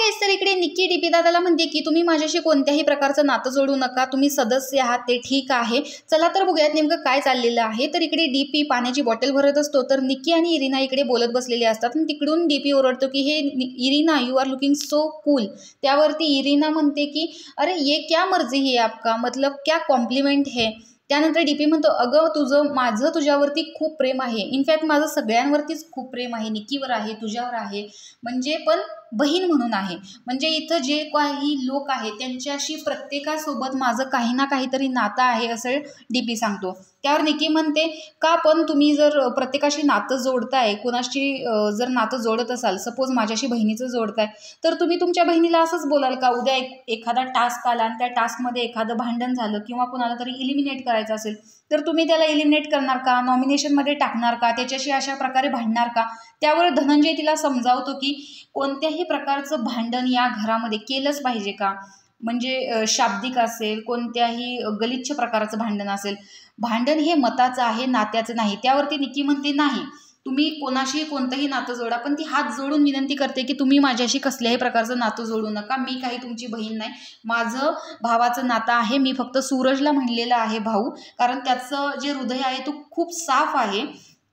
गाईस, तर इकडे निक्की डीपी दादाला म्हणते की तुम्ही माझ्याशी कोणत्याही प्रकारचं नातं जोडू नका, तुम्ही सदस्य आहात ते ठीक आहे. चला तर बघूयात नेमकं काय चाललेलं आहे. तर इकडे डीपी पाण्याची बॉटल भरत असतो, तर निक्की आणि इरिना इकडे बोलत बसलेले असतात आणि तिकडून डीपी ओरडतो की हे Irina, you are looking so cool. त्यावरती इरिना म्हणते की अरे ये क्या मर्जी है आपका, मतलब क्या कॉम्प्लिमेंट है. त्यानंतर डीपी म्हणतो अगं माझं तुझ्यावरती खूप प्रेम आहे, इनफॅक्ट माझं सगळ्यांवरतीच खूप प्रेम आहे, निक्कीवर आहे, तुझ्यावर आहे, म्हणजे पण बहीण म्हणून आहे. म्हणजे इथं जे काही लोक आहेत त्यांच्याशी प्रत्येकासोबत माझं काही ना काहीतरी नातं आहे असं डीपी सांगतो. त्यावर निक्की म्हणते का पण तुम्ही जर प्रत्येकाशी नातं जोडताय, कोणाशी जर नातं जोडत असाल, सपोज माझ्याशी बहिणीचं जोडताय, तर तुम्ही तुमच्या बहिणीला असंच बोलाल का उद्या एखादा टास्क आला आणि त्या टास्कमध्ये एखादं भांडण झालं किंवा कोणाला तरी इलिमिनेट करायचं असेल, तर तुम्ही त्याला इलिमिनेट करणार का, नॉमिनेशनमध्ये टाकणार का, त्याच्याशी अशा प्रकारे भांडणार का. त्यावर धनंजय तिला समजावतो की कोणत्याही प्रकारचं भांडण या घरामध्ये केलंच पाहिजे का, म्हणजे शाब्दिक असेल, कोणत्याही गलिच्छ प्रकारचं भांडण असेल, भांडण हे मताचं आहे, नात्याचं नाही. त्यावरती निक्की म्हणते नाही, तुम्ही कोणाशी कोणतंही नातं जोडा, पण ती हात जोडून विनंती करते की तुम्ही माझ्याशी कसल्याही प्रकारचं नातं जोडू नका, मी काही तुमची बहीण नाही, माझं भावाचं नातं आहे. मी फक्त सूरजला म्हणलेलं आहे भाऊ, कारण त्याचं जे हृदय आहे तो खूप साफ आहे,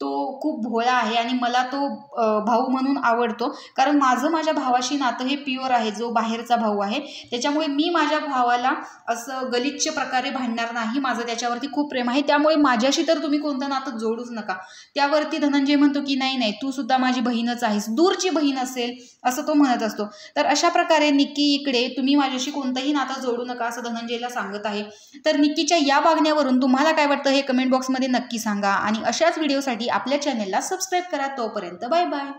तो खूप भोळा आहे आणि मला तो भाऊ म्हणून आवडतो, कारण माझ्या भावाशी नातं हे प्युअर आहे, जो बाहेरचा भाऊ आहे. त्याच्यामुळे मी माझ्या भावाला असं गलिच्छ प्रकारे भांडणार नाही, माझं त्याच्यावरती खूप प्रेम आहे, त्यामुळे माझ्याशी तर तुम्ही कोणतं नातं जोडूच नका. त्यावरती धनंजय म्हणतो की नाही नाही, तू सुद्धा माझी बहीणच आहेस, दूरची बहीण असेल असं तो म्हणत असतो. तर अशा प्रकारे निक्की इकडे तुम्ही माझ्याशी कोणतंही नातं जोडू नका असं धनंजयला सांगत आहे. तर निक्कीच्या या वागण्यावरून तुम्हाला काय वाटतं हे कमेंट बॉक्समध्ये नक्की सांगा आणि अशाच व्हिडिओसाठी आपल्या चॅनेलला सबस्क्राईब करा. तोपर्यंत बाय बाय.